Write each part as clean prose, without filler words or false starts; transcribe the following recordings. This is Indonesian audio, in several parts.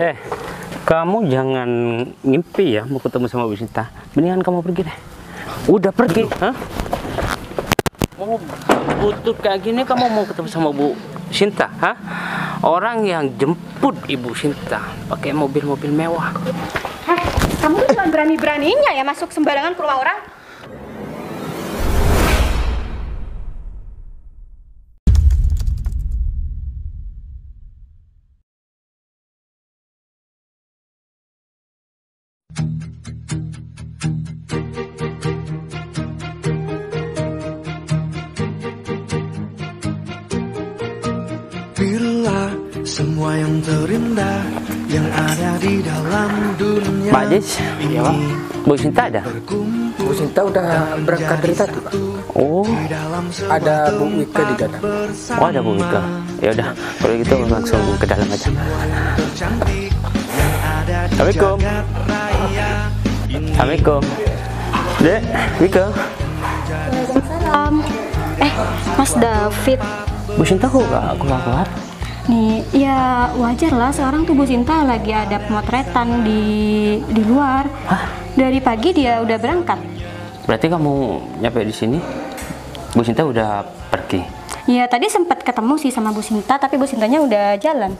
Eh, kamu jangan ngimpi ya mau ketemu sama Bu Sinta. Mendingan kamu pergi deh. Udah pergi, hah? Mau butuh kayak gini kamu mau ketemu sama Bu Sinta, hah? Orang yang jemput Ibu Sinta pakai mobil-mobil mewah. Hah, kamu cuma berani-beraninya ya masuk sembarangan ke rumah orang? Bila semua yang terindah yang ada di dalam dunia Pak Jis, ini ya, Bu Sinta ada? Bu Sinta udah berangkat dari tadi, Pak. Oh, Ada Bu Wika di dalam. oh ada Bu Wika. Ya udah, kalau gitu langsung ke dalam aja. Assalamualaikum. Assalamualaikum. Dek, Wika. Waalaikumsalam. Mas David. Bu Sinta kok gak keluar-keluar? Nih, ya wajar lah sekarang tuh Bu Sinta lagi ada pemotretan di luar. Hah? Dari pagi dia udah berangkat. Berarti kamu nyampe di sini, Bu Sinta udah pergi? Ya tadi sempat ketemu sih sama Bu Sinta, tapi Bu Sintanya udah jalan.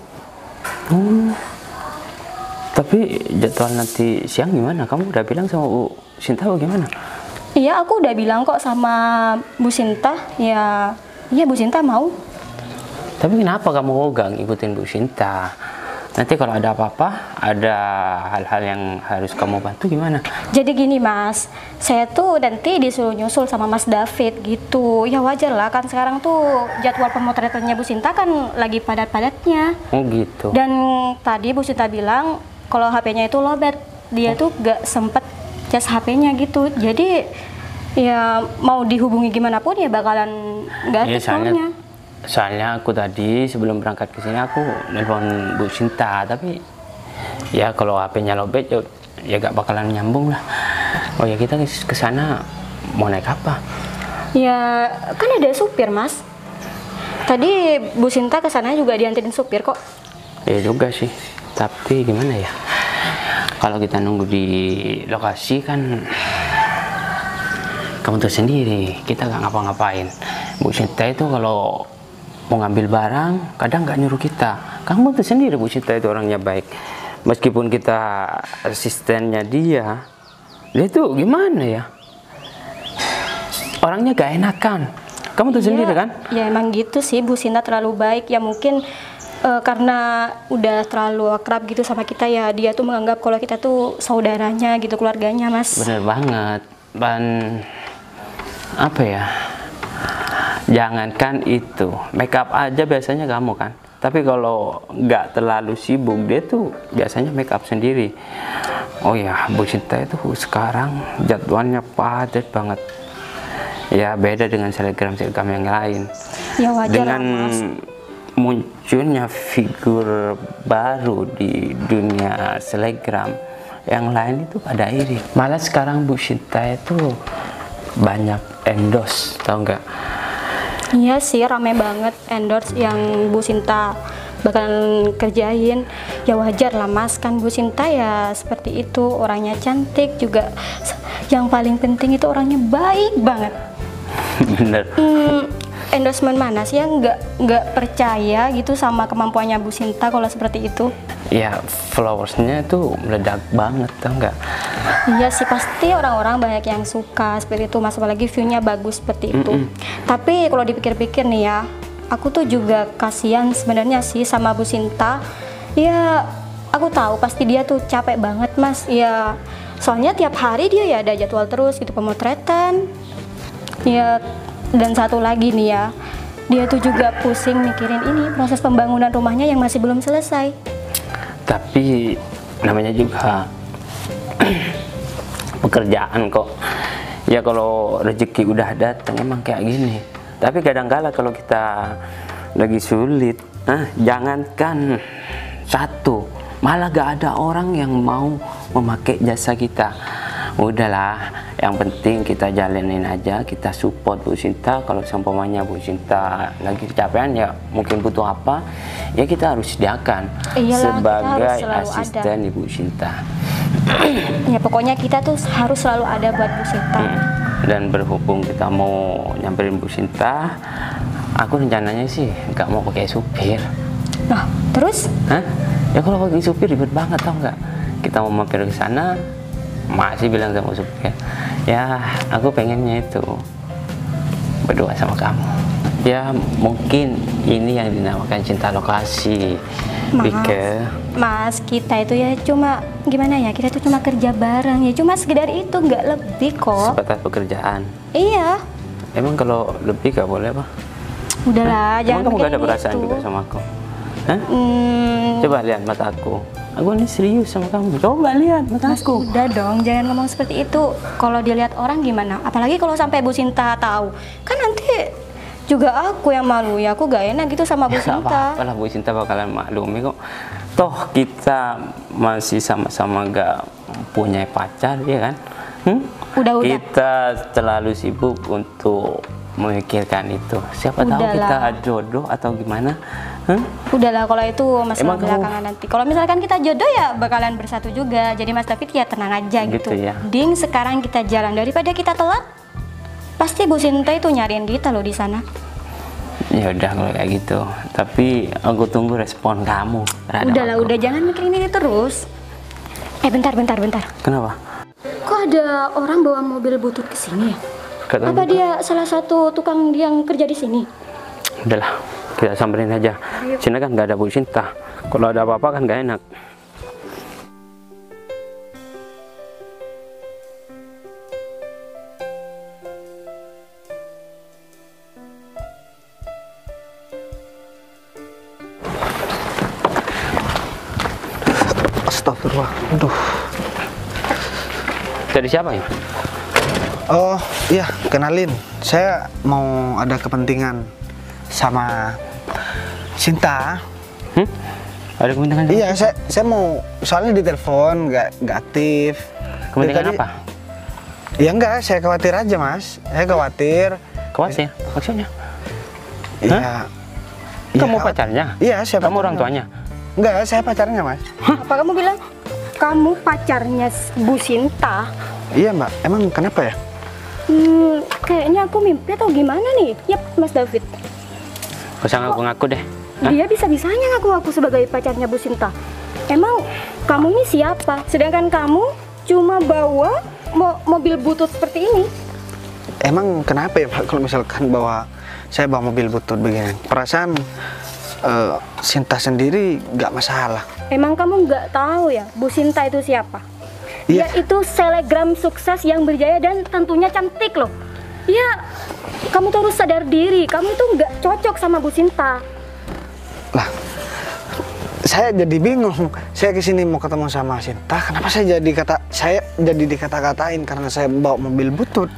Tapi jadwal nanti siang gimana? Kamu udah bilang sama Bu Sinta bagaimana? Iya, aku udah bilang kok sama Bu Sinta. Ya, iya Bu Sinta mau. Tapi kenapa kamu gak ngikutin Bu Sinta? Nanti kalau ada apa-apa, ada hal-hal yang harus kamu bantu gimana? Jadi gini Mas, saya tuh nanti disuruh nyusul sama Mas David gitu. Ya wajar lah kan sekarang tuh jadwal pemotretannya Bu Sinta kan lagi padat-padatnya. Oh gitu. Dan tadi Bu Sinta bilang kalau HP-nya itu lowbat, dia tuh gak sempet cas HP-nya gitu. Jadi ya mau dihubungi gimana pun ya bakalan gak aktif nomornya. Soalnya aku tadi sebelum berangkat ke sini aku nelpon Bu Sinta, tapi ya kalau HP-nya lowbat ya gak bakalan nyambung lah. Oh ya kita ke sana mau naik apa? Ya kan ada supir Mas. Tadi Bu Sinta ke sana juga dianterin supir kok. Ya juga sih. Tapi gimana ya? Kalau kita nunggu di lokasi kan kamu tahu sendiri, kita nggak ngapa-ngapain. Bu Sinta itu kalau mau ngambil barang, kadang nggak nyuruh kita. Kamu tahu sendiri Bu Sinta itu orangnya baik. Meskipun kita asistennya dia tuh gimana ya? Orangnya gak enakan. Kamu tahu sendiri kan? Ya emang gitu sih, Bu Sinta terlalu baik. Ya mungkin karena udah terlalu akrab gitu sama kita ya, dia tuh menganggap kalau kita tuh saudaranya gitu, keluarganya Mas. Bener banget. Dan apa ya, jangankan itu, make up aja biasanya kamu kan, tapi kalau nggak terlalu sibuk dia tuh biasanya make up sendiri. Oh ya, Bu Sinta itu sekarang jadwalnya padat banget ya, beda dengan selebgram yang lain. Ya wajar Dengan lah, Mas. munculnya figur baru di dunia selebgram, yang lain itu pada iri. Malah sekarang Bu Sinta itu banyak endorse, tau nggak? Iya sih, rame banget endorse yang Bu Sinta bakalan kerjain. Ya wajar lah Mas, kan Bu Sinta ya seperti itu, orangnya cantik juga. Yang paling penting itu orangnya baik banget. Bener. Endorsement mana sih yang nggak percaya gitu sama kemampuannya Bu Sinta kalau seperti itu? Ya followersnya itu meledak banget, tau nggak? Iya sih, pasti orang-orang banyak yang suka seperti itu Mas, apalagi view-nya bagus seperti itu. Tapi kalau dipikir-pikir nih ya, aku tuh juga kasihan sebenarnya sih sama Bu Sinta. Ya aku tahu pasti dia tuh capek banget Mas. Ya soalnya tiap hari dia ya ada jadwal terus gitu pemotretan. Ya dan satu lagi nih ya, dia tuh juga pusing mikirin ini proses pembangunan rumahnya yang masih belum selesai. Tapi namanya juga pekerjaan kok. Ya kalau rezeki udah datang emang kayak gini. Tapi kadang-kala kalau kita lagi sulit, jangankan satu, malah gak ada orang yang mau memakai jasa kita. Udahlah, Yang penting kita jalanin aja, kita support Bu Sinta. Kalau seumpamanya Bu Sinta lagi kecapean ya mungkin butuh apa, ya kita harus sediakan. Iyalah, sebagai kita harus asisten Ibu Sinta. Ya pokoknya kita tuh harus selalu ada buat Bu Sinta. Dan berhubung kita mau nyamperin Bu Sinta, aku rencananya sih nggak mau pakai supir. Nah, terus? Hah? Ya kalau pakai supir ribet banget, tau nggak? Kita mau mampir ke sana, masih bilang sama supir, ya aku pengennya itu berdua sama kamu. Ya mungkin ini yang dinamakan cinta lokasi. Mas, kita itu ya cuma gimana ya? Kita tuh cuma kerja bareng ya, cuma sekedar itu, nggak lebih kok. Sebatas pekerjaan. Iya. Emang kalau lebih gak boleh apa? Udahlah, jangan Emang kamu gak ada mikirin perasaan itu. juga sama aku? Hah? Coba lihat mata aku ini serius sama kamu. Coba lihat mata Mas, aku. udah dong, jangan ngomong seperti itu. Kalau dilihat orang gimana? Apalagi kalau sampai Bu Sinta tahu, kan nanti juga aku yang malu ya. Aku gak enak gitu sama Bu Ya, gak Sinta. apa-apa lah, Bu Sinta bakalan maklumi kok. Toh kita masih sama-sama gak punya pacar, ya kan? Udah. Kita terlalu sibuk untuk memikirkan itu. Siapa tahu Udahlah. kita jodoh atau gimana? Udahlah, kalau itu masalah Emang kamu- belakangan nanti. Kalau misalkan kita jodoh ya bakalan bersatu juga. Jadi Mas David ya tenang aja gitu. Gitu ya. Ding, sekarang kita jalan daripada kita telat. Pasti Bu Sinta itu nyariin kita loh di sana. Ya udah kalau kayak gitu. Tapi aku tunggu respon kamu. terhadap Udahlah, aku. udah jangan mikirin ini terus. Bentar. Kenapa? Kok ada orang bawa mobil butut ke sini ya? Kata Apa dia salah satu tukang yang kerja di sini? Udahlah, kita samperin aja. Sini kan nggak ada Bu Sinta. Kalau ada apa-apa kan nggak enak. Astagfirullah. Aduh. Dari siapa ya? Oh iya, kenalin. Saya mau ada kepentingan sama Sinta. Ada kepentingan? Iya, saya mau, soalnya di telepon nggak aktif. Kepentingan Dari tadi- apa? Ya enggak, saya khawatir aja mas. Saya khawatir. Khawatir? Maksudnya? Iya. Kamu Iya, pacarnya? Iya, saya Kamu orang pacarnya. tuanya? Enggak, saya pacarnya mas. Apa kamu bilang? Kamu pacarnya Bu Sinta? Iya mbak, emang kenapa ya? Kayaknya aku mimpi atau gimana nih? Yap, Mas David. Gak usah ngaku-ngaku deh. Hah? Dia bisa-bisanya ngaku-ngaku sebagai pacarnya Bu Sinta. Emang kamu ini siapa? Sedangkan kamu cuma bawa mobil butut seperti ini. Emang kenapa ya pak kalau misalkan saya bawa mobil butut begini? Perasaan Sinta sendiri nggak masalah. Emang kamu nggak tahu ya Bu Sinta itu siapa? Dia Iya. itu selebgram sukses yang berjaya dan tentunya cantik loh. Ya, kamu tuh harus sadar diri. Kamu itu nggak cocok sama Bu Sinta. Lah, saya jadi bingung. Saya kesini mau ketemu sama Sinta. Kenapa saya jadi dikata-katain karena saya bawa mobil butut?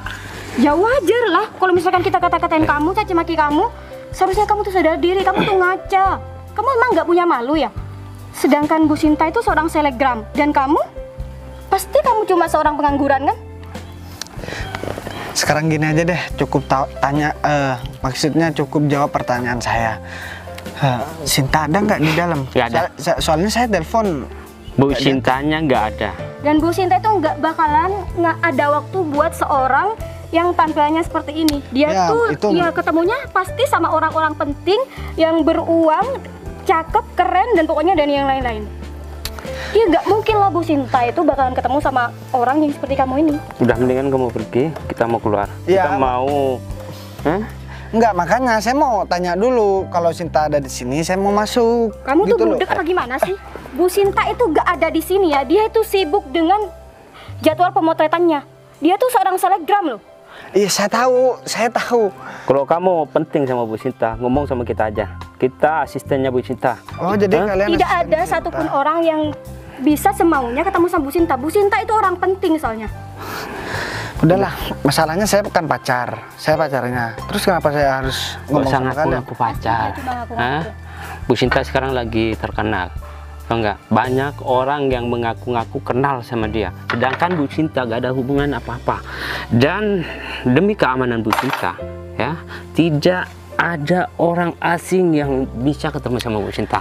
Ya wajar lah. Kalau misalkan kita kata-katain kamu, caci maki kamu, seharusnya kamu tuh sadar diri. Kamu tuh ngaca. Kamu emang nggak punya malu ya? Sedangkan Bu Sinta itu seorang selebgram dan kamu pasti kamu cuma seorang pengangguran kan? Sekarang gini aja deh, cukup maksudnya cukup jawab pertanyaan saya. Sinta ada nggak di dalam? Nggak ada. Soalnya saya telepon. Bu Sintanya nggak ada. Dan Bu Sinta itu nggak bakalan nggak ada waktu buat seorang yang tampilannya seperti ini. Dia Ya, tuh itu- ya ketemunya pasti sama orang-orang penting yang beruang, cakep, keren dan pokoknya dan yang lain-lain. Ya nggak mungkin lah Bu Sinta itu bakalan ketemu sama orang yang seperti kamu ini. Udah mendingan kamu pergi, kita mau keluar. Iya. Kita mau. Enggak, makanya saya mau tanya dulu kalau Sinta ada di sini, saya mau masuk. Kamu gitu tuh loh. budek apa gimana sih? Bu Sinta itu nggak ada di sini ya. Dia itu sibuk dengan jadwal pemotretannya. Dia tuh seorang selebgram loh. Iya, saya tahu. Kalau kamu penting sama Bu Sinta, ngomong sama kita aja. Kita asistennya Bu Sinta. Oh, jadi kalian Tidak asisten ada Sinta. satupun orang yang bisa semaunya ketemu sama Bu Sinta. Bu Sinta itu orang penting soalnya. Udahlah, masalahnya saya bukan pacar. Saya pacarnya. Terus kenapa saya harus Gak ngomong usah sama kalian? ngaku-ngaku pacar. Dia cuma ngaku-ngaku. Hah? Bu Sinta sekarang lagi terkenal. Tau nggak? Banyak orang yang mengaku-ngaku kenal sama dia, sedangkan Bu Sinta gak ada hubungan apa-apa. Dan demi keamanan Bu Sinta, ya, tidak ada orang asing yang bisa ketemu sama Bu Sinta.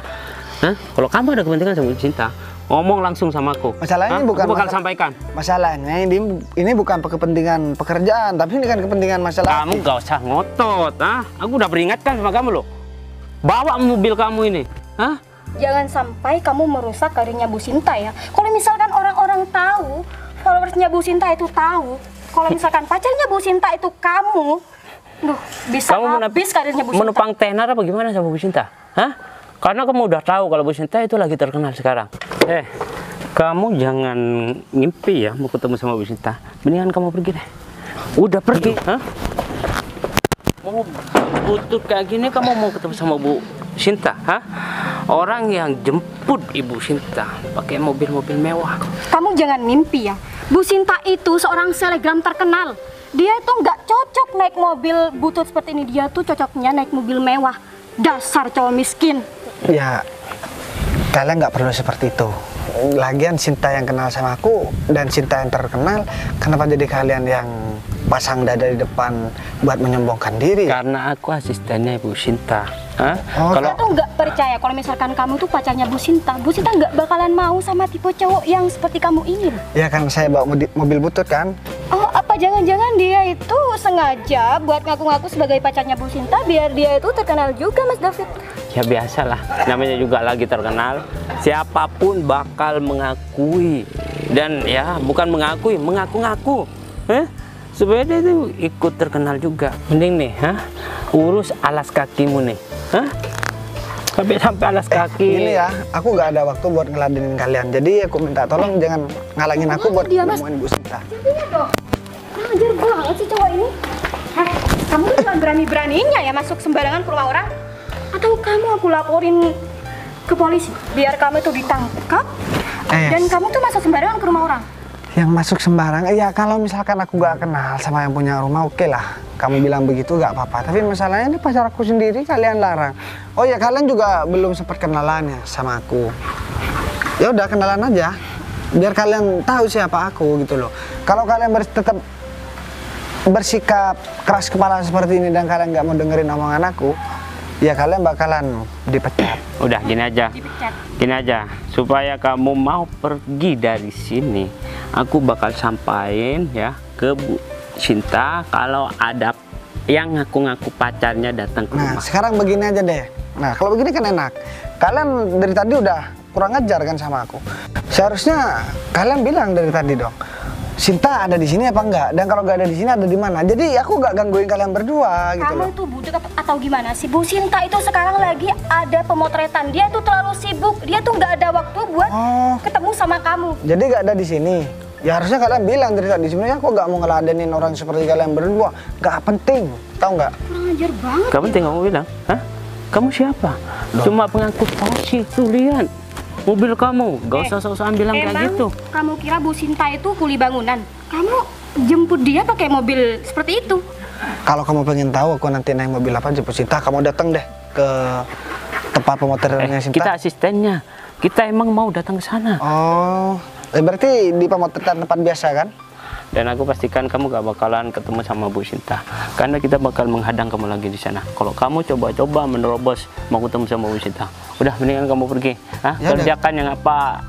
Hah? Kalau kamu ada kepentingan sama Bu Sinta, ngomong langsung sama aku. Masalahnya bukan aku bakal sampaikan. Masalahnya ini bukan kepentingan pekerjaan, tapi ini kan kepentingan masalah. Kamu gak usah ngotot, Aku udah peringatkan sama kamu loh. Bawa mobil kamu ini, Jangan sampai kamu merusak karirnya Bu Sinta ya. Kalau misalkan orang-orang tahu, followersnya Bu Sinta itu tahu, kalau misalkan pacarnya Bu Sinta itu kamu, bisa habis karirnya Bu Sinta. Menumpang tenar apa gimana sama Bu Sinta? Karena kamu udah tahu kalau Bu Sinta itu lagi terkenal sekarang. Kamu jangan ngimpi ya mau ketemu sama Bu Sinta. Mendingan kamu pergi deh. Udah pergi, Mau butut kayak gini kamu mau ketemu sama Bu Sinta, Orang yang jemput Ibu Sinta pakai mobil-mobil mewah. Kamu jangan mimpi ya. Bu Sinta itu seorang selebgram terkenal. Dia itu nggak cocok naik mobil butut seperti ini. Dia tuh cocoknya naik mobil mewah. Dasar cowok miskin. Ya, kalian nggak perlu seperti itu. Lagian Sinta yang kenal sama aku dan Sinta yang terkenal, kenapa jadi kalian yang pasang dada di depan buat menyombongkan diri? Karena aku asistennya Ibu Sinta. Kalau tuh nggak percaya kalau misalkan kamu tuh pacarnya Bu Sinta nggak bakalan mau sama tipe cowok yang seperti kamu ini. Ya kan saya bawa mobil butut kan. Oh, apa jangan-jangan dia itu sengaja buat ngaku-ngaku sebagai pacarnya Bu Sinta biar dia itu terkenal juga, Mas David? Ya biasalah, namanya juga lagi terkenal. Siapapun bakal mengakui. Dan ya bukan mengakui, mengaku-ngaku. Supaya dia itu ikut terkenal juga. Mending nih, urus alas kakimu nih. Sampai alas kaki. Ini ya, aku nggak ada waktu buat ngeladenin kalian. Jadi aku minta tolong jangan ngalangin aku buat nemuin Bu Sinta. Iya dong. Ngajar banget sih cowok ini. Kamu jangan berani-beraninya ya masuk sembarangan ke rumah orang. Atau kamu aku laporin ke polisi biar kamu itu ditangkap dan kamu tuh masuk sembarangan ke rumah orang. Yang masuk sembarang, ya kalau misalkan aku gak kenal sama yang punya rumah, oke lah. Kamu bilang begitu gak apa-apa. Tapi masalahnya ini pacar aku sendiri, kalian larang. Oh ya, kalian juga belum sempat kenalan ya sama aku. Ya udah kenalan aja, biar kalian tahu siapa aku gitu loh. Kalau kalian tetap bersikap keras kepala seperti ini dan kalian gak mau dengerin omongan aku, ya kalian bakalan dipecat. Udah gini aja. Gini aja, supaya kamu mau pergi dari sini, aku bakal sampaikan ya ke Bu Sinta kalau ada yang ngaku-ngaku pacarnya datang ke rumah. Nah, sekarang begini aja deh. Nah, kalau begini kan enak. Kalian dari tadi udah kurang ajar kan sama aku. Seharusnya kalian bilang dari tadi dong. Sinta ada di sini apa enggak? Dan kalau nggak ada di sini ada di mana? Jadi aku nggak gangguin kalian berdua gitu loh. Kamu itu butuh atau gimana sih? Bu Sinta itu sekarang lagi ada pemotretan. Dia tuh terlalu sibuk. Dia tuh nggak ada waktu buat ketemu sama kamu. Jadi nggak ada di sini. Ya harusnya kalian bilang dari tadi. Sebenarnya aku nggak mau ngeladenin orang seperti kalian berdua. Nggak penting, tahu nggak? Kurang ajar banget. Gak penting kamu bilang, Kamu siapa? Cuma pengangkut taksi, tuh lihat. Mobil kamu, gak usah sok-sokan bilang kayak gitu. Kamu kira Bu Sinta itu kuli bangunan? Kamu jemput dia pakai mobil seperti itu? Kalau kamu pengen tahu aku nanti naik mobil apa jemput Sinta, kamu datang deh ke tempat pemotretannya Sinta. Kita asistennya, kita emang mau datang ke sana. Oh, berarti di pemotretan tempat biasa kan? Dan aku pastikan kamu gak bakalan ketemu sama Bu Sinta, karena kita bakal menghadang kamu lagi di sana. Kalau kamu coba-coba menerobos mau ketemu sama Bu Sinta, udah mendingan kamu pergi. Ya kerjakan yang apa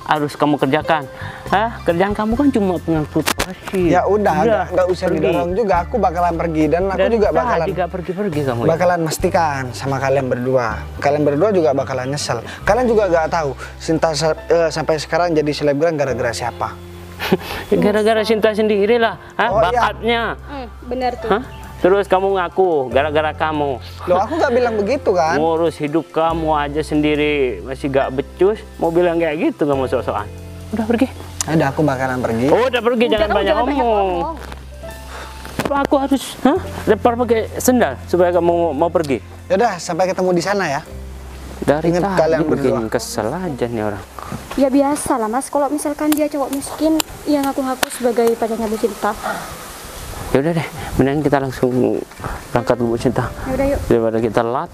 harus kamu kerjakan. Kerjaan kamu kan cuma pengangkut pasir. Ya udah, nggak usah didorong juga. Aku bakalan pergi dan aku juga bakalan pergi kamu. Bakalan memastikan sama kalian berdua. Kalian berdua juga bakalan nyesel. Kalian juga nggak tahu Sinta sampai sekarang jadi selebgram gara-gara siapa. Gara-gara Sinta sendiri lah, bakatnya. Bener tuh. Terus kamu ngaku gara-gara kamu. Loh, aku nggak bilang begitu kan. Ngurus hidup kamu aja sendiri masih gak becus, mau bilang kayak gitu kamu sok-sokan. Udah pergi. Udah, aku bakalan pergi. Udah pergi, jangan banyak ngomong. Aku harus lempar pakai sendal supaya kamu mau pergi. Yaudah, sampai ketemu di sana ya. Dari Ingat kalian berdua. bikin kesel aja nih orang. Ya biasa lah Mas, kalau misalkan dia cowok miskin yang ngaku-ngaku sebagai pacarnya Bu Sinta. Ya udah deh, mending kita langsung berangkat ke Bu Sinta. Ya udah yuk. Daripada kita telat.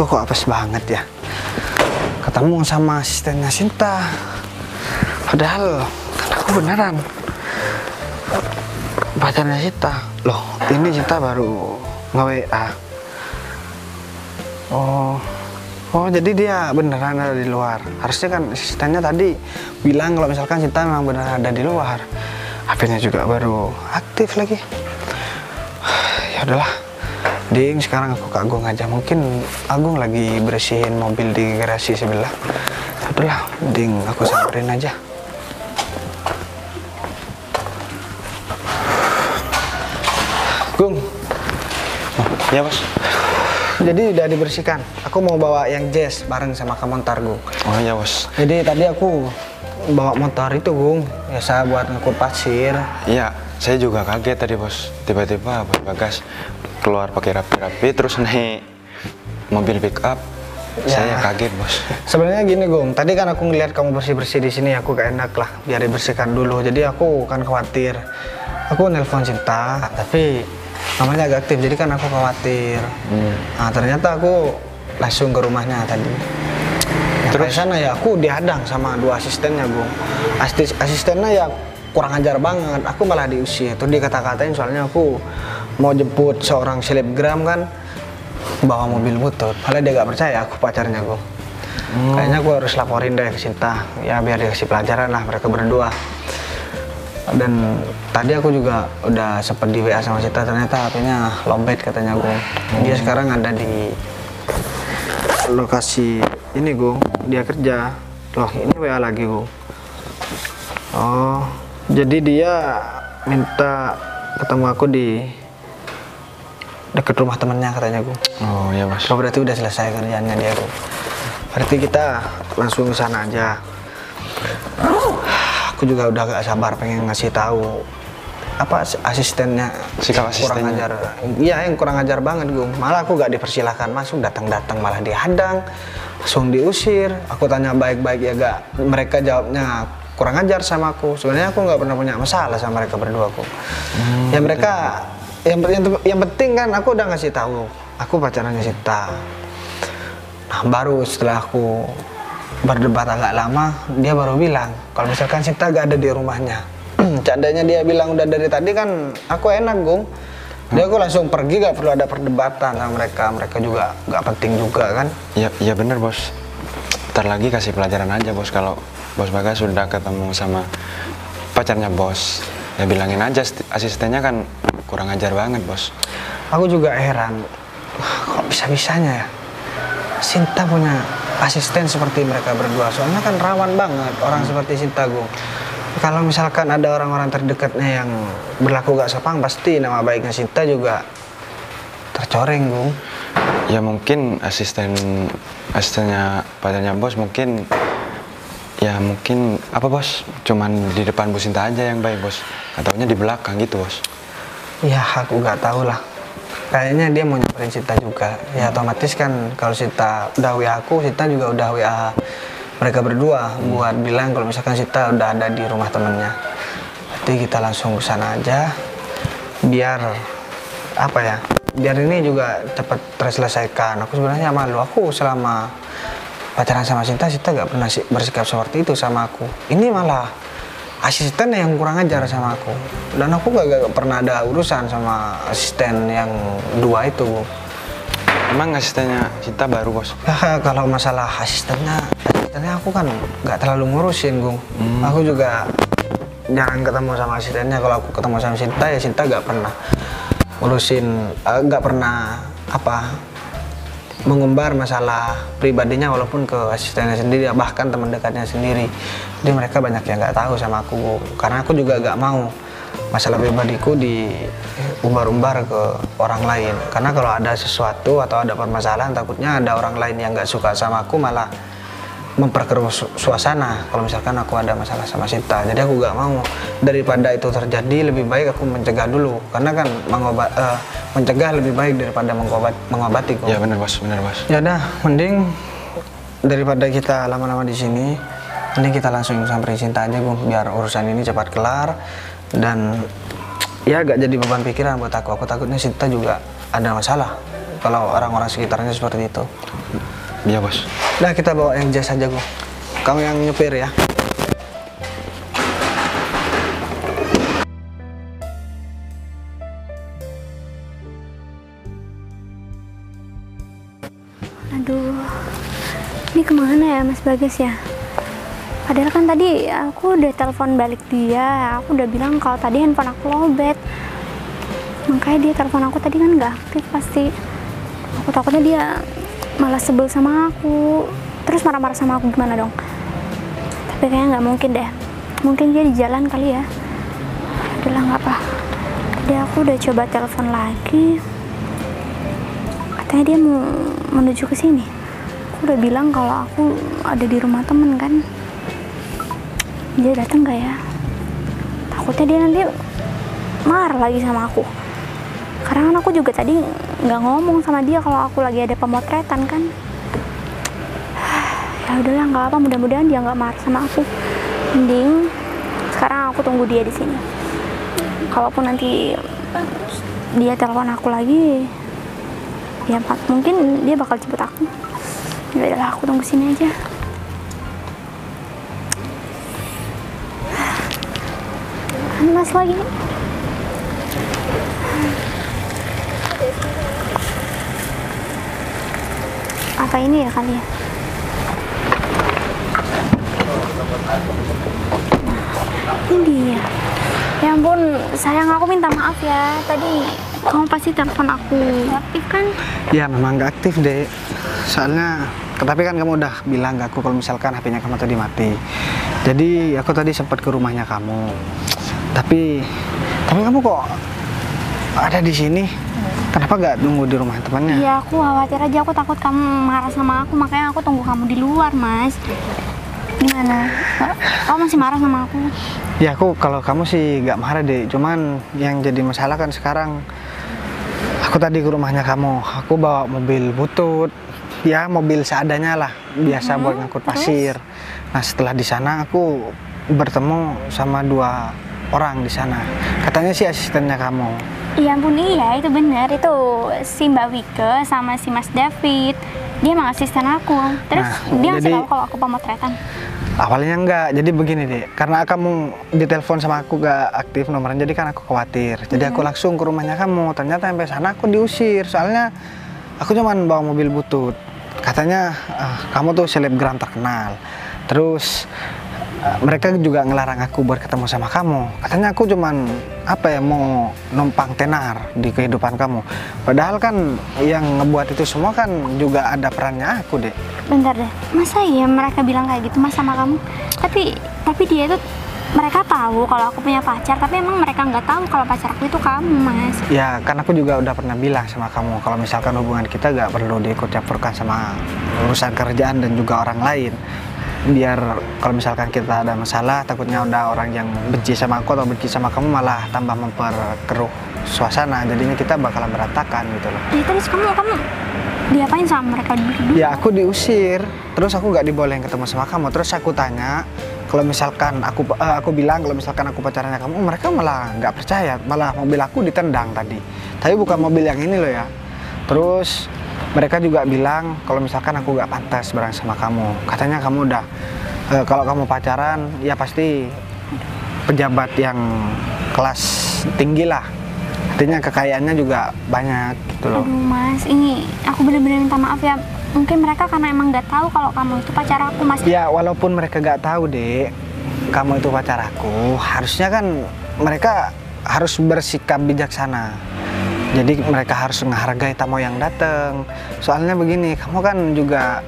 aku kok apes banget ya. Ketemu sama asistennya Sinta. Padahal kan aku beneran pacarnya Sinta. Loh, ini Sinta baru nge-WA. Oh, jadi dia beneran ada di luar. Harusnya kan asistennya tadi bilang kalau misalkan Sinta memang beneran ada di luar. HP-nya juga baru aktif lagi. Ya udahlah. Ding, sekarang aku ke Agung aja. Mungkin Agung lagi bersihin mobil di garasi sebelah. Ya udahlah, ding aku samperin aja. Gung. Ya bos. Jadi udah dibersihkan. Aku mau bawa yang jazz bareng sama kamu ntar, Gung. Oh ya bos. Jadi tadi aku bawa motor itu, Gung. Biasa buat ngangkut pasir. Iya, saya juga kaget tadi bos. Tiba-tiba Bos Bagas keluar pakai rapi-rapi terus naik mobil pick up. Ya. Saya kaget bos. Sebenarnya gini, Gung. Tadi kan aku ngeliat kamu bersih-bersih di sini, aku gak enak lah biar dibersihkan dulu. Jadi aku kan khawatir. Aku nelpon Sinta, tapi namanya agak aktif, jadi kan aku khawatir. Nah, ternyata aku langsung ke rumahnya tadi. Terus sana ya aku dihadang sama dua asistennya, Gung. Asistennya ya kurang ajar banget. Aku malah diusir. Terus dikata-katain soalnya aku mau jemput seorang selebgram kan, bawa mobil butut. Padahal dia gak percaya aku pacarnya, Gung. Kayaknya aku harus laporin deh ke Sinta. Ya biar dikasih pelajaran lah mereka berdua. Dan tadi aku juga udah sempet di WA sama Sinta, ternyata HP-nya lowbat katanya, Gung. Dia sekarang ada di lokasi ini, Gung. Dia kerja. Loh, ini WA lagi, Gung. Oh, jadi dia minta ketemu aku di deket rumah temennya katanya, Gung. Oh ya bos. Oh, berarti udah selesai kerjaannya dia, Gung. Berarti kita langsung ke sana aja. Aku juga udah gak sabar pengen ngasih tahu apa asistennya Sikap kurang asistennya. ajar. Iya, yang kurang ajar banget, Gung. Malah aku gak dipersilahkan masuk, datang-datang malah dihadang, langsung diusir. Aku tanya baik-baik ya gak, mereka jawabnya kurang ajar sama aku. Sebenarnya aku nggak pernah punya masalah sama mereka berdua, aku. Ya mereka yang penting kan aku udah ngasih tahu aku pacarannya Sinta. Nah, baru setelah aku berdebat agak lama, dia baru bilang kalau misalkan Sinta gak ada di rumahnya. Candanya dia bilang udah dari tadi kan aku enak, Gung. Dia aku langsung pergi, gak perlu ada perdebatan sama mereka. Mereka juga gak penting juga kan. Iya bener bos. Ntar lagi kasih pelajaran aja bos kalau Bos Bagas sudah ketemu sama pacarnya bos. Ya bilangin aja asistennya kan kurang ajar banget bos. Aku juga heran, kok bisa-bisanya ya Sinta punya asisten seperti mereka berdua. Soalnya kan rawan banget orang seperti Sinta, Gung. Kalau misalkan ada orang-orang terdekatnya yang berlaku gak sopan, pasti nama baiknya Sinta juga tercoreng, Gung. Ya mungkin asistennya pacarnya bos mungkin apa bos? Cuman di depan Bu Sinta aja yang baik bos. Ataunya di belakang gitu bos. Ya aku gak tahu lah. Kayaknya dia mau nyamperin Sinta juga. Ya otomatis kan kalau Sinta udah WA aku, Sinta juga udah WA mereka berdua buat bilang kalau misalkan Sinta udah ada di rumah temennya. Berarti kita langsung ke sana aja. Biar apa ya? Biar ini juga cepat terselesaikan. Aku sebenarnya malu, aku selama pacaran sama Sinta gak pernah bersikap seperti itu sama aku. Ini malah asisten yang kurang ajar sama aku. Dan aku gak pernah ada urusan sama asisten yang dua itu, Bu. Emang asistennya Sinta baru bos? Ya, kalau masalah asistennya aku kan gak terlalu ngurusin, Gung. Aku juga jarang ketemu sama asistennya. Kalau aku ketemu sama Sinta, ya Sinta gak pernah ngurusin, gak pernah mengumbar masalah pribadinya walaupun ke asistennya sendiri, bahkan teman dekatnya sendiri. Jadi mereka banyak yang nggak tahu sama aku, karena aku juga nggak mau masalah pribadiku diumbar-umbar ke orang lain. Karena kalau ada sesuatu atau ada permasalahan, takutnya ada orang lain yang nggak suka sama aku malah memperkeruh suasana kalau misalkan aku ada masalah sama Sinta. Jadi aku nggak mau, daripada itu terjadi lebih baik aku mencegah dulu, karena kan mencegah lebih baik daripada mengobati kok. Ya benar bos. Ya udah, mending daripada kita lama-lama di sini, mending kita langsung samperin Sinta aja, Gung, biar urusan ini cepat kelar. Dan ya gak jadi beban pikiran buat aku takutnya Sinta juga ada masalah kalau orang-orang sekitarnya seperti itu. Iya bos. Nah kita bawa yang jas aja kok. Kamu yang nyupir ya. Aduh, ini kemana ya Mas Bagas ya? Padahal kan tadi aku udah telepon balik dia, aku udah bilang kalau tadi handphone aku lowbat. Makanya dia telepon aku tadi kan nggak aktif pasti. Aku takutnya dia malah sebel sama aku, terus marah-marah sama aku gimana dong? Tapi kayaknya nggak mungkin deh. Mungkin dia di jalan kali ya. Udahlah nggak apa. Tadi aku udah coba telepon lagi. Katanya dia mau menuju ke sini. Aku udah bilang kalau aku ada di rumah temen kan. Dia datang nggak ya? Takutnya dia nanti marah lagi sama aku. Karena kan aku juga tadi nggak ngomong sama dia kalau aku lagi ada pemotretan kan. Ya udahlah nggak apa, mudah-mudahan dia nggak marah sama aku. Mending sekarang aku tunggu dia di sini. Kalaupun nanti dia telepon aku lagi, ya mungkin dia bakal jemput aku. Ya udahlah aku tunggu sini aja. Panas lagi. Apa ini ya kali ya? Ini dia. Ya ampun, sayang aku minta maaf ya. Tadi kamu pasti telepon aku. Aktif kan? Ya memang nggak aktif deh. Soalnya, tapi kan kamu udah bilang ke aku kalau misalkan HP-nya kamu tadi mati. Jadi aku tadi sempat ke rumahnya kamu. Tapi kamu kok ada di sini? Kenapa nggak tunggu di rumah temannya? Iya, aku khawatir aja. Aku takut kamu marah sama aku, makanya aku tunggu kamu di luar, Mas. Gimana? Kamu masih marah sama aku? Ya aku kalau kamu sih nggak marah deh. Cuman yang jadi masalah kan sekarang aku tadi ke rumahnya kamu. Aku bawa mobil butut. Ya mobil seadanya lah, biasa buat ngangkut pasir. Nah setelah di sana aku bertemu sama 2 orang di sana. Katanya sih asistennya kamu. Iya ampun, iya itu benar. Itu si Mbak Wike sama si Mas David. Dia emang asisten aku. Terus dia ngasih tahu kalau aku pemotretan. Awalnya enggak, jadi begini deh. Karena kamu ditelepon sama aku gak aktif nomornya, jadi kan aku khawatir. Jadi aku langsung ke rumahnya kamu. Ternyata sampai sana aku diusir. Soalnya aku cuman bawa mobil butut. Katanya kamu tuh selebgram terkenal. Terus mereka juga ngelarang aku buat ketemu sama kamu. Katanya aku cuman mau numpang tenar di kehidupan kamu. Padahal kan yang ngebuat itu semua kan juga ada perannya aku deh. Bentar deh, masa iya mereka bilang kayak gitu Mas sama kamu? Tapi dia itu, mereka tahu kalau aku punya pacar, tapi emang mereka nggak tahu kalau pacar aku itu kamu, Mas. Ya kan aku juga udah pernah bilang sama kamu kalau misalkan hubungan kita nggak perlu diikut campurkan sama urusan kerjaan dan juga orang lain. Biar kalau misalkan kita ada masalah, takutnya ada orang yang benci sama aku atau benci sama kamu malah tambah memperkeruh suasana. Jadinya kita bakalan berantakan gitu loh. Jadi terus kamu diapain sama mereka dulu? Ya aku diusir, terus aku nggak dibolehin ketemu sama kamu. Terus aku tanya, kalau misalkan aku bilang kalau misalkan aku pacarnya kamu, mereka malah nggak percaya, malah mobil aku ditendang tadi. Tapi bukan mobil yang ini loh ya. Terus mereka juga bilang kalau misalkan aku nggak pantas bareng sama kamu. Katanya kamu udah kalau kamu pacaran ya pasti pejabat yang kelas tinggi lah. Artinya kekayaannya juga banyak gitu loh. Aduh Mas, ini aku bener-bener minta maaf ya. Mungkin mereka karena emang nggak tahu kalau kamu itu pacar aku, Mas. Ya walaupun mereka nggak tahu deh kamu itu pacar aku, harusnya kan mereka harus bersikap bijaksana. Jadi mereka harus menghargai tamu yang datang. Soalnya begini, kamu kan juga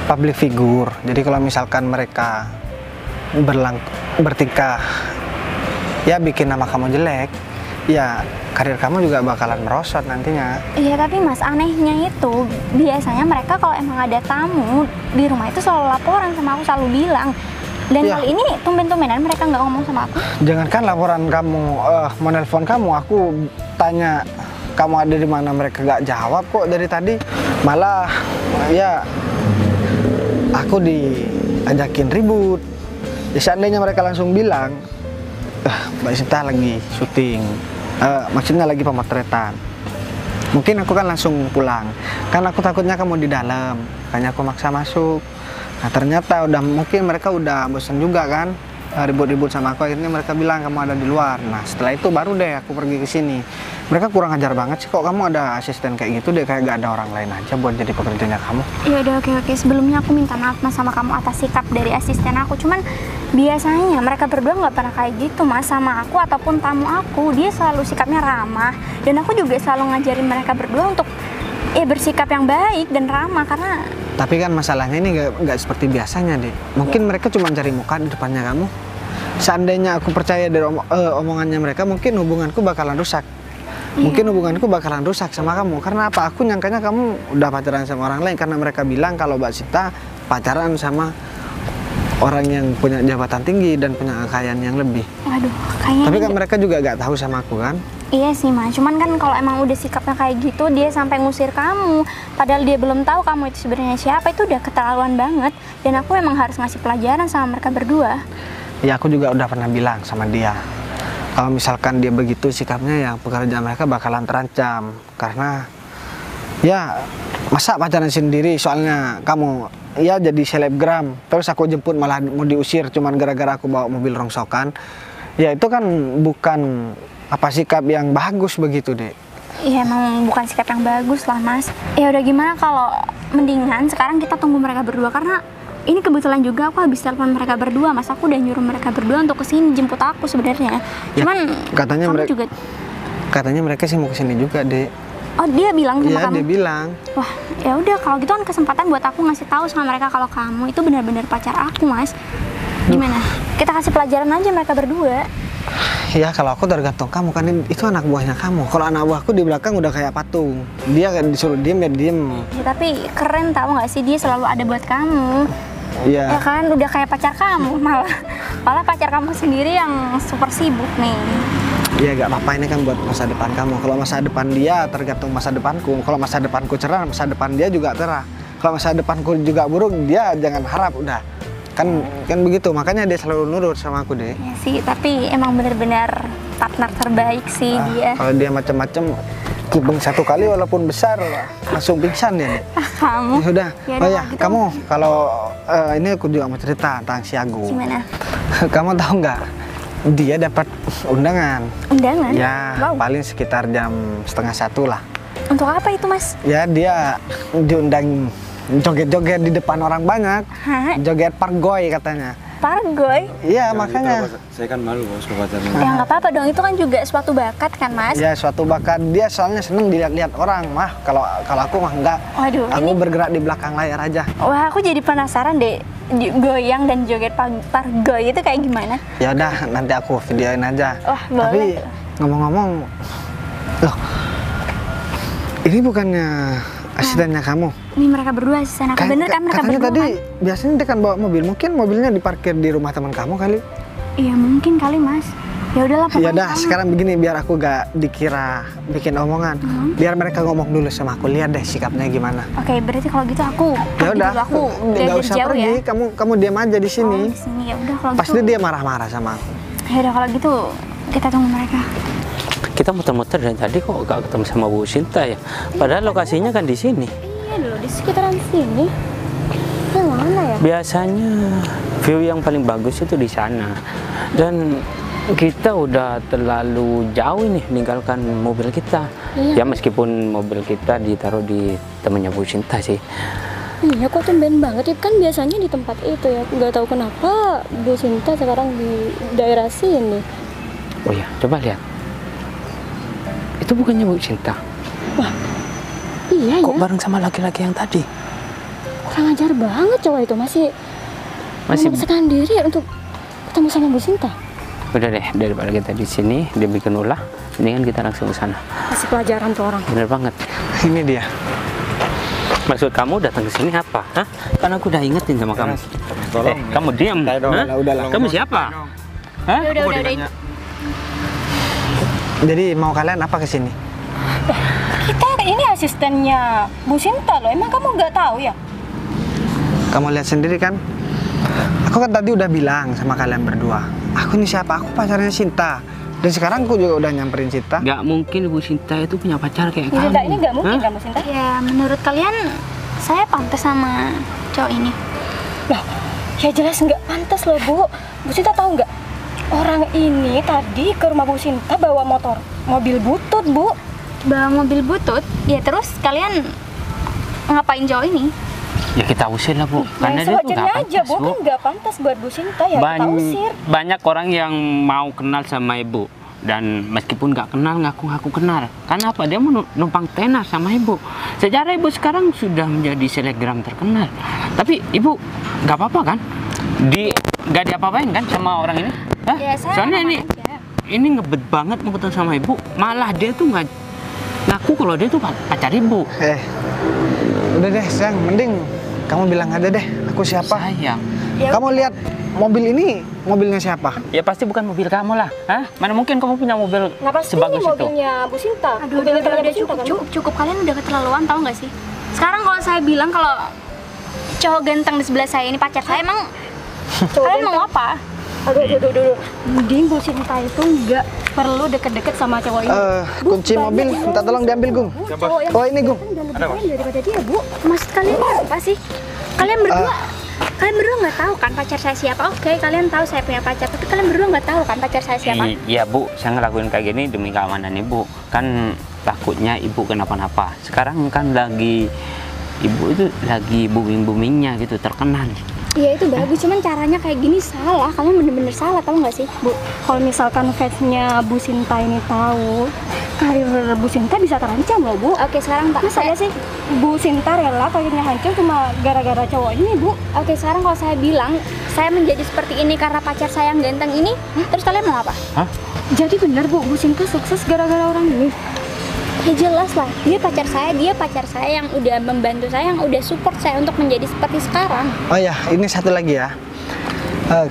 public figure. Jadi kalau misalkan mereka bertingkah ya bikin nama kamu jelek, ya karir kamu juga bakalan merosot nantinya. Iya tapi Mas, anehnya itu biasanya mereka kalau emang ada tamu di rumah itu selalu laporan sama aku, selalu bilang. Dan ya, kali ini tumben-tumbenan mereka nggak ngomong sama aku. Jangankan laporan kamu, mau nelpon kamu, aku tanya kamu ada di mana, mereka gak jawab kok dari tadi. Malah ya aku diajakin ribut. Ya seandainya mereka langsung bilang, Mbak Sinta lagi syuting, maksudnya lagi pemotretan. Mungkin aku kan langsung pulang. Kan aku takutnya kamu di dalam. Makanya aku maksa masuk. Nah ternyata mungkin mereka udah bosan juga kan ribut-ribut sama aku. Akhirnya mereka bilang kamu ada di luar. Nah setelah itu baru deh aku pergi ke sini. Mereka kurang ajar banget sih, kok kamu ada asisten kayak gitu deh, kayak gak ada orang lain aja buat jadi pekerjanya kamu. Ya udah, oke. Sebelumnya aku minta maaf Mas sama kamu atas sikap dari asisten aku. Cuman biasanya mereka berdua nggak pernah kayak gitu Mas sama aku ataupun tamu aku. Dia selalu sikapnya ramah, dan aku juga selalu ngajarin mereka berdua untuk bersikap yang baik dan ramah. Karena tapi kan masalahnya ini nggak seperti biasanya deh. Mungkin mereka cuma cari muka di depannya kamu. Seandainya aku percaya dari omongannya mereka, mungkin hubunganku bakalan rusak. Mungkin hubunganku bakalan rusak sama kamu. Karena apa? Aku nyangkanya kamu udah pacaran sama orang lain. Karena mereka bilang kalau Mbak Sinta pacaran sama orang yang punya jabatan tinggi dan punya kekayaan yang lebih. Waduh, kayaknya. Tapi kan mereka juga gak tahu sama aku kan? Iya sih Mas, cuman kan kalau emang udah sikapnya kayak gitu, dia sampai ngusir kamu, padahal dia belum tahu kamu itu sebenarnya siapa, itu udah keterlaluan banget. Dan aku emang harus ngasih pelajaran sama mereka berdua. Ya aku juga udah pernah bilang sama dia, kalau misalkan dia begitu sikapnya, ya pekerjaan mereka bakalan terancam. Karena ya masa pacaran sendiri, soalnya kamu ya jadi selebgram, terus aku jemput malah mau diusir cuman gara-gara aku bawa mobil rongsokan. Ya itu kan bukan sikap yang bagus begitu deh. Iya emang bukan sikap yang bagus lah Mas. Ya udah, gimana kalau mendingan sekarang kita tunggu mereka berdua, karena ini kebetulan juga aku habis telepon mereka berdua Mas. Aku udah nyuruh mereka berdua untuk kesini jemput aku sebenarnya. Cuman ya, katanya mereka juga katanya mereka sih mau kesini juga deh. Oh dia bilang sama kamu? Iya dia bilang. Wah ya udah, kalau gitu kan kesempatan buat aku ngasih tahu sama mereka kalau kamu itu benar-benar pacar aku Mas. Gimana? Kita kasih pelajaran aja mereka berdua. Ya kalau aku tergantung kamu kan, itu anak buahnya kamu. Kalau anak buahku di belakang udah kayak patung. Dia kan disuruh diem ya diem. Ya, tapi keren tahu nggak sih, dia selalu ada buat kamu. Iya. Ya kan udah kayak pacar kamu, malah pacar kamu sendiri yang super sibuk nih. Ya gak apa-apa, ini kan buat masa depan kamu. Kalau masa depan dia tergantung masa depanku. Kalau masa depanku cerah, masa depan dia juga cerah. Kalau masa depanku juga buruk, dia jangan harap udah. Kan begitu, makanya dia selalu nurut sama aku deh. Ya sih, tapi emang benar-benar partner terbaik sih dia. Kalau dia macam-macam, kibeng satu kali walaupun besar langsung pingsan dia. Kamu? Sudah. Yaudah, Oh ya, gitu. kamu kalau ini aku juga mau cerita tentang si Agung. Gimana? Kamu tahu nggak? Dia dapat undangan. Undangan? Ya, Wow. paling sekitar jam 12:30 lah. Untuk apa itu Mas? Ya dia diundang joget-joget di depan orang banyak. Hah? Joget pargoy katanya. Pargoy? Iya makanya. Saya kan malu bos kalau pacaran. Ya nggak apa-apa dong, itu kan juga suatu bakat kan Mas? Ya suatu bakat, dia soalnya seneng dilihat-lihat orang mah. Kalau aku mah enggak. Waduh, Aku ini bergerak di belakang layar aja. wah aku jadi penasaran deh, goyang dan joget pargoy itu kayak gimana? Ya udah nanti aku videoin aja. Wah, Tapi boleh. ngomong-ngomong, loh, ini bukannya asistennya kamu? Ini mereka berdua asisten aku, bener kan mereka Katanya berdua tadi kan? biasanya dia kan bawa mobil, mungkin mobilnya diparkir di rumah teman kamu kali. Iya mungkin kali Mas. Ya udahlah Ya pokoknya udah kamu- sekarang begini, biar aku gak dikira bikin omongan. Biar mereka ngomong dulu sama aku, lihat deh sikapnya gimana. Oke, berarti kalau gitu aku Ya pergi udah, dulu, aku nggak belajar usah jauh pergi, ya. kamu diam aja di Oh, sini. di sini ya udah kalau Pasti gitu. dia marah-marah sama aku. Ya udah kalau gitu kita tunggu mereka. Kita muter-muter dari tadi kok gak ketemu sama Bu Sinta ya. Padahal lokasinya kan di sini. Iya dulu di sekitaran sini. Yang mana ya? Biasanya view yang paling bagus itu di sana. Dan kita udah terlalu jauh nih meninggalkan mobil kita. Iya. Ya meskipun mobil kita ditaruh di temennya Bu Sinta sih. Iya kok tumben banget ya, kan biasanya di tempat itu ya. Nggak tahu kenapa Bu Sinta sekarang di daerah sini. Oh ya, coba lihat. Itu bukannya Bu Sinta? Iya Kok ya, bareng sama laki-laki yang tadi? kurang ajar banget cowok itu, masih memaksakan diri untuk ketemu sama Bu Sinta. Udah deh, daripada kita di sini dia bikin ulah, mendingan kita langsung ke sana. Kasih pelajaran tuh orang. Bener banget. Ini dia. Maksud kamu datang ke sini apa? Hah? Kan aku udah ingetin sama kamu. Tolong. Kamu diam. Hah? Udahlah. Kamu siapa? Hah? Udah. Jadi mau kalian apa ke sini? Kita ini asistennya Bu Sinta loh, emang kamu nggak tahu ya? Kamu lihat sendiri kan? Aku kan tadi udah bilang sama kalian berdua. Aku ini siapa? Aku pacarnya Sinta. Dan sekarang aku juga udah nyamperin Sinta. Gak mungkin Ibu Sinta itu punya pacar kayak Bu kamu. Sinta ini nggak mungkin Hah? kan Bu Sinta? Ya menurut kalian saya pantas sama cowok ini? Lah, ya jelas nggak pantas loh Bu. Bu Sinta tahu nggak? Orang ini tadi ke rumah Bu Sinta bawa mobil butut Bu. Bawa mobil butut, ya terus kalian ngapain cowok ini? Ya kita usir lah Bu, karena dia tuh sewajarnya gak aja pantas Bu, Bu. kan nggak pantas buat Bu Sinta ya kita usir. Banyak orang yang mau kenal sama Ibu. Dan meskipun gak kenal, ngaku-ngaku kenal. Karena apa? Dia mau numpang tenar sama Ibu. Sejarah Ibu sekarang sudah menjadi selebgram terkenal. Tapi Ibu gak apa-apa kan? Gak diapa-apain kan sama orang ini? Hah? Ya, saya Soalnya aman aja. ini ngebet banget mau ketemu sama Ibu. Malah dia tuh ngaku kalau dia tuh pacar Ibu. Udah deh sayang, mending kamu bilang aja deh aku siapa. Sayang. Ya, Kamu lihat mobil ini, mobilnya siapa? Ya pasti bukan mobil kamu lah. Hah? Mana mungkin kamu punya mobil Nah pasti sebagus ini itu? mobilnya Bu Sinta. Aduh, Mobilnya temannya udah Bu Sinta, kan, Bu? cukup. Kalian udah keterlaluan tau nggak sih? Sekarang kalau saya bilang kalau cowok ganteng di sebelah saya ini pacar saya, emang kalian mau apa? Aduh. Mending Bu Sinta itu nggak perlu deket-deket sama cowok ini. Kunci mobil, minta tolong diambil Gung. Cowok yang Oh ini Gung. daripada dia Bu. Maksud kalian apa sih? Kalian berdua nggak tahu kan pacar saya siapa? Oke, kalian tahu saya punya pacar, tapi kalian berdua nggak tahu kan pacar saya siapa? Iya Bu, saya ngelakuin kayak gini demi keamanan Ibu. Kan takutnya Ibu kenapa-napa. Sekarang kan Ibu itu lagi booming-boomingnya gitu, terkenal. Iya itu bagus, cuman caranya kayak gini salah. Kalian bener-bener salah, tahu nggak sih? Bu, kalau misalkan fansnya Bu Sinta ini tahu, karir Bu Sinta bisa terancam loh Bu. Oke, sekarang tak Masa ya sih Bu Sinta rela karirnya hancur cuma gara-gara cowok ini Bu? Oke, sekarang kalau saya bilang saya menjadi seperti ini karena pacar saya yang ganteng ini, terus kalian mau apa? Hah? Jadi benar Bu Sinta sukses gara-gara orang ini? Ya jelas lah, dia pacar saya yang udah membantu saya, yang udah support saya untuk menjadi seperti sekarang. Oh ya, ini satu lagi ya.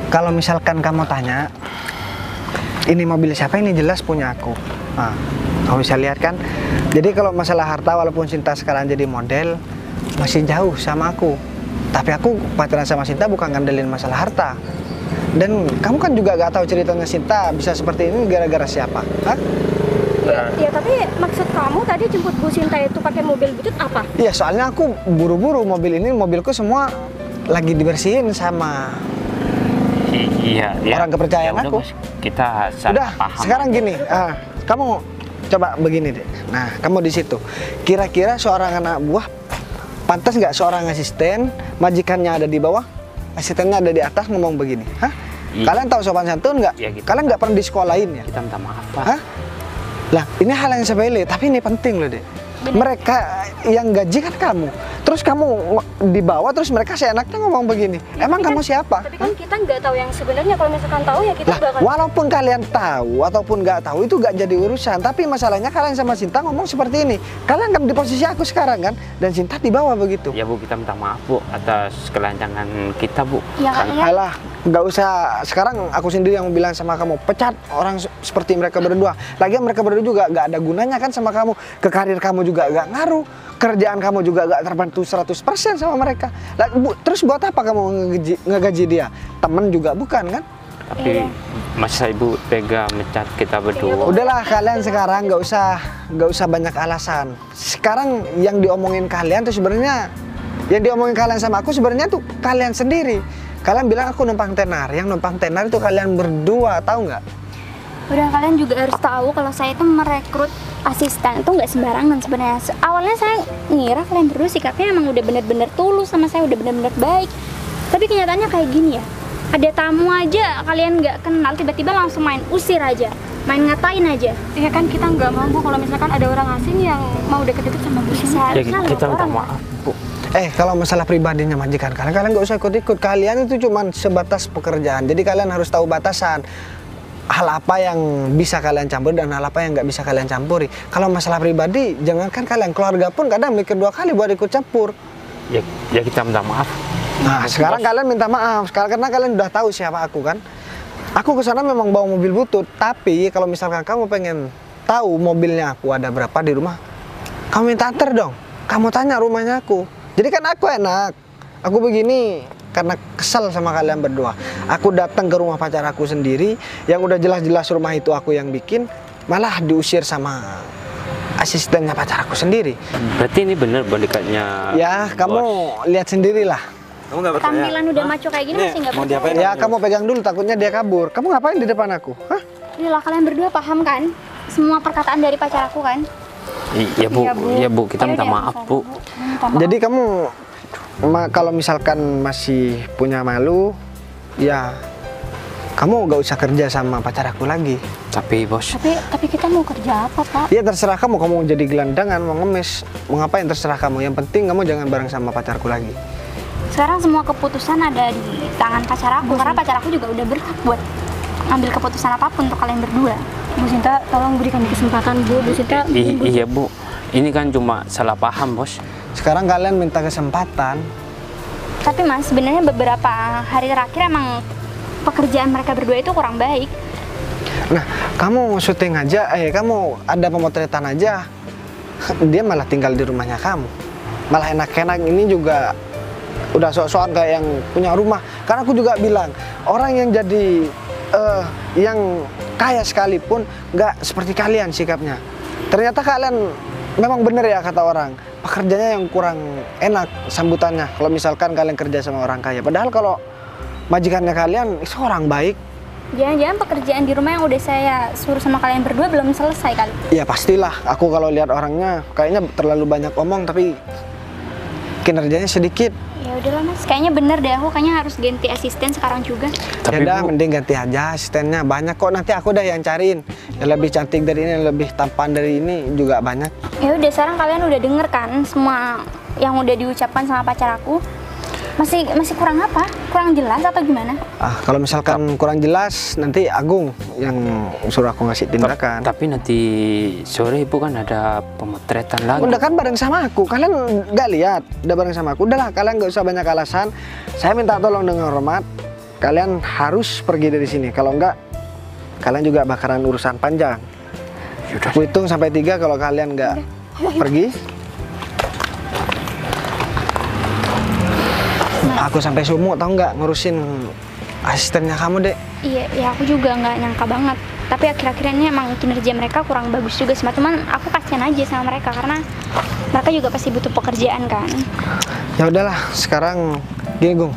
Kalau misalkan kamu tanya, ini mobil siapa? Ini jelas punya aku. Nah, kamu bisa lihat kan. Jadi kalau masalah harta, walaupun Sinta sekarang jadi model, masih jauh sama aku. Tapi aku pacaran sama Sinta bukan ngandelin masalah harta. Dan kamu kan juga gak tahu ceritanya Sinta bisa seperti ini gara-gara siapa. Hah? Ya tapi maksud kamu tadi jemput Bu Sinta itu pakai mobil butut apa? Iya, soalnya aku buru-buru mobilku semua lagi dibersihin sama Iya. orang kepercayaan Ya udah, aku. Bos. Kita salah Udah, paham. sekarang gini, kamu coba begini deh. Nah, kamu di situ. Kira-kira seorang anak buah pantas nggak seorang asisten, majikannya ada di bawah, asistennya ada di atas ngomong begini? Hah? Iya. Kalian tahu sopan santun nggak? Iya, gitu. Kalian nggak pernah disekolahin ya? Kita minta maaf Pak. Hah? Lah, ini hal yang sepele, tapi ini penting loh, Dek. Mereka yang gaji kan kamu. Terus kamu di bawah, terus mereka seenaknya ngomong begini. Emang kamu siapa? Tapi kan kita nggak tahu yang sebenarnya. Kalau misalkan tahu ya kita Lah, bakal. walaupun kalian tahu ataupun nggak tahu itu nggak jadi urusan. Tapi masalahnya kalian sama Sinta ngomong seperti ini. Kalian kan di posisi aku sekarang kan, dan Sinta di bawah begitu. Ya Bu, kita minta maaf Bu atas kelancangan kita Bu. Ya kalian Alah, nggak usah. Sekarang aku sendiri yang bilang sama kamu, pecat orang seperti mereka berdua. Lagian mereka berdua juga nggak ada gunanya kan sama kamu. Ke karir kamu juga nggak ngaruh. Kerjaan kamu juga nggak terbantu 100% sama mereka. Lah, terus buat apa kamu ngegaji dia? Temen juga bukan kan? Tapi masa Ibu tega mecat kita berdua? Udahlah, kalian sekarang nggak usah banyak alasan. Sekarang yang diomongin kalian tuh sebenarnya, yang diomongin kalian sama aku sebenarnya tuh kalian sendiri. Kalian bilang aku numpang tenar, yang numpang tenar itu kalian berdua, tahu nggak? udah, kalian juga harus tahu kalau saya itu merekrut asisten itu nggak sembarangan sebenarnya. Awalnya saya ngira kalian berdua sikapnya emang udah bener-bener tulus sama saya, udah bener-bener baik. Tapi kenyataannya kayak gini ya. Ada tamu aja kalian nggak kenal, tiba-tiba langsung main usir aja, main ngatain aja. Ya kan kita nggak mau Bu kalau misalkan ada orang asing yang mau deket-deket sama Bu Sinta. Ya kita minta maaf Bu. Kalau masalah pribadinya majikan kalian nggak usah ikut-ikut. Kalian itu cuma sebatas pekerjaan. Jadi kalian harus tahu batasan. Hal apa yang bisa kalian campur dan hal apa yang nggak bisa kalian campuri. Kalau masalah pribadi, jangankan kalian, keluarga pun kadang mikir 2 kali buat ikut campur. Ya kita minta maaf. Nah, sekarang kalian minta maaf. Karena kalian udah tahu siapa aku kan. Aku kesana memang bawa mobil butut. Tapi kalau misalkan kamu pengen tahu mobilnya aku ada berapa di rumah, kamu minta antar dong. Kamu tanya rumahnya aku. Jadi kan aku enak. Aku begini, karena kesel sama kalian berdua. Aku datang ke rumah pacar aku sendiri, yang udah jelas-jelas rumah itu aku yang bikin, malah diusir sama asistennya pacar aku sendiri. Berarti ini bener bodyguardnya. Ya, kamu lihat sendirilah. Kamu nggak percaya? Tampilan udah maco kayak gini masih nggak mau percaya. diapain? Ya, kamu pegang dulu, takutnya dia kabur. Kamu ngapain di depan aku? Hah? Inilah kalian berdua paham kan? Semua perkataan dari pacar aku kan? Iya bu, iya bu, kita minta Yaudah, maaf bu. minta maaf. Jadi kamu kalau misalkan masih punya malu, ya kamu gak usah kerja sama pacar aku lagi. Tapi bos, Tapi kita mau kerja apa, Pak? Ya terserah kamu, kamu jadi gelandangan, mau ngemis, mau ngapain terserah kamu. Yang penting kamu jangan bareng sama pacarku lagi. Sekarang semua keputusan ada di tangan pacar aku, karena pacar aku juga udah berhak buat ngambil keputusan apapun untuk kalian berdua. Bu Sinta, tolong berikan kesempatan Bu. Bu Sinta, iya bu, ini kan cuma salah paham bos. Sekarang kalian minta kesempatan. Tapi Mas, sebenarnya beberapa hari terakhir emang pekerjaan mereka berdua itu kurang baik. Nah, kamu syuting aja, kamu ada pemotretan aja. Dia malah tinggal di rumahnya kamu. Malah enak-enak, ini juga udah sok-sokan kayak yang punya rumah. Karena aku juga bilang, orang yang jadi yang kaya sekalipun nggak seperti kalian sikapnya. Ternyata kalian memang bener ya kata orang, pekerjaannya yang kurang enak sambutannya kalau misalkan kalian kerja sama orang kaya. Padahal kalau majikannya kalian itu orang baik. Jangan-jangan pekerjaan di rumah yang udah saya suruh sama kalian berdua belum selesai kali. Ya pastilah, aku kalau lihat orangnya kayaknya terlalu banyak omong tapi kinerjanya sedikit. Ya udahlah Mas, kayaknya bener deh, aku kayaknya harus ganti asisten sekarang juga. Tapi Ya udah, Bu, mending ganti aja asistennya, banyak kok, nanti aku dah yang cariin. Yang lebih cantik dari ini, yang lebih tampan dari ini juga banyak. Ya udah, sekarang kalian udah denger kan semua yang udah diucapkan sama pacar aku. Masih kurang apa? Kurang jelas atau gimana? Kalau misalkan kurang jelas, nanti Agung yang suruh aku ngasih tindakan. tapi nanti sore ibu kan ada pemotretan lagi. Udah kan bareng sama aku, kalian nggak lihat? Udah bareng sama aku, udahlah kalian nggak usah banyak alasan. Saya minta tolong dengan hormat, kalian harus pergi dari sini. Kalau enggak, kalian juga bakaran urusan panjang. Aku hitung sampai 3 kalau kalian nggak pergi. Aku sampai sumuk tau nggak ngurusin asistennya kamu, Dek. Iya, ya aku juga nggak nyangka banget. Tapi akhir-akhir ini emang kinerja mereka kurang bagus juga sih. Cuman aku kasihan aja sama mereka karena mereka juga pasti butuh pekerjaan kan. Ya udahlah, sekarang gini Gung.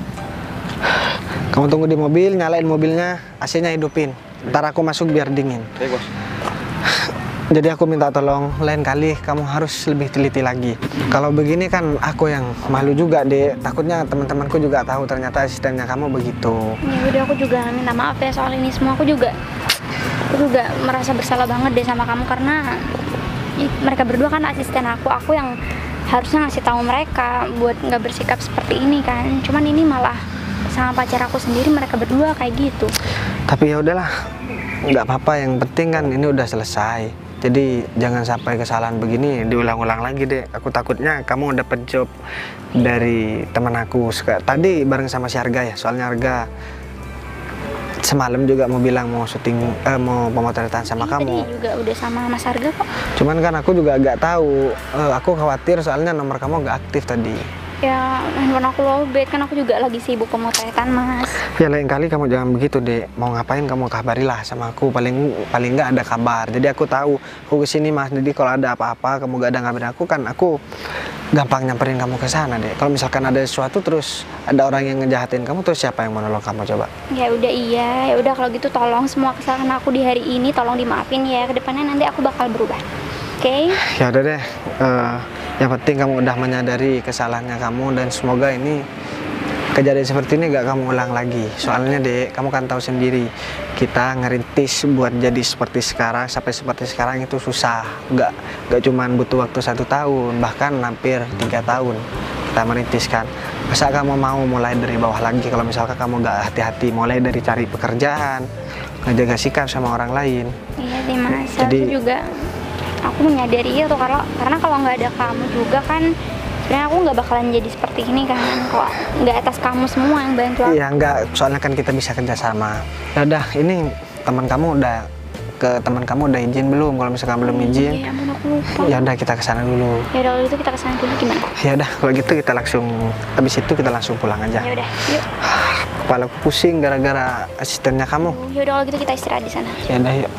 Kamu tunggu di mobil, nyalain mobilnya, AC-nya hidupin. Ntar aku masuk biar dingin. Oke, Bos. Jadi aku minta tolong, lain kali kamu harus lebih teliti lagi. Kalau begini kan aku yang malu juga, Dek. Takutnya teman-temanku juga tahu ternyata asistennya kamu begitu. Ya udah, aku juga minta maaf ya soal ini semua. Aku juga merasa bersalah banget deh sama kamu karena mereka berdua kan asisten aku yang harusnya ngasih tahu mereka buat nggak bersikap seperti ini kan. Cuman ini malah sama pacar aku sendiri mereka berdua kayak gitu. Tapi ya udahlah, nggak apa-apa. Yang penting kan ini udah selesai. Jadi jangan sampai kesalahan begini diulang-ulang lagi, Dek. Aku takutnya kamu dapat job dari teman aku tadi bareng sama si Arga ya. Soalnya Arga semalam juga mau bilang mau syuting, mau pemotretan sama kamu. Tadi juga udah sama Mas Arga kok. Cuman kan aku juga agak tahu. Aku khawatir soalnya nomor kamu nggak aktif tadi. Ya, handphone aku lowbat kan aku juga lagi sibuk pemotretan, Mas. Ya lain kali kamu jangan begitu, Dek. Mau ngapain kamu kabarilah sama aku. Paling nggak ada kabar. Jadi aku tahu aku kesini, Mas. Jadi kalau ada apa-apa kamu gak ada ngabarin aku, kan aku gampang nyamperin kamu ke sana, Dek. Kalau misalkan ada sesuatu terus ada orang yang ngejahatin kamu, terus siapa yang mau nolong kamu coba? Ya udah, iya. Ya udah kalau gitu tolong semua kesalahan aku di hari ini tolong dimaafin ya. Kedepannya nanti aku bakal berubah. Oke? Ya udah deh. Yang penting kamu udah menyadari kesalahannya kamu, dan semoga ini kejadian seperti ini gak kamu ulang lagi. Soalnya, Dek, kamu kan tahu sendiri kita ngerintis buat jadi seperti sekarang, sampai seperti sekarang itu susah. Gak cuman butuh waktu 1 tahun, bahkan hampir 3 tahun kita merintis kan. Masa kamu mau mulai dari bawah lagi kalau misalkan kamu gak hati-hati, mulai dari cari pekerjaan, ngejaga sikap sama orang lain. Iya sih, Mas. Jadi- Aku juga aku menyadari itu karena kalau nggak ada kamu juga kan sebenarnya aku nggak bakalan jadi seperti ini kan. Kalau nggak atas kamu semua yang bantu aku. Iya, enggak, soalnya kan kita bisa kerjasama. Ya udah, ini teman kamu udah ke teman kamu udah izin belum? Kalau misalkan belum izin, Ya ampun, aku lupa. ya udah kita ke sana dulu. Ya udah kalau gitu kita kesana dulu gimana? Ya udah kalau gitu kita langsung habis itu kita langsung pulang aja. Ya udah, yuk. Kepala aku pusing gara-gara asistennya kamu. Ya udah kalau gitu kita istirahat di sana. Ya udah yuk.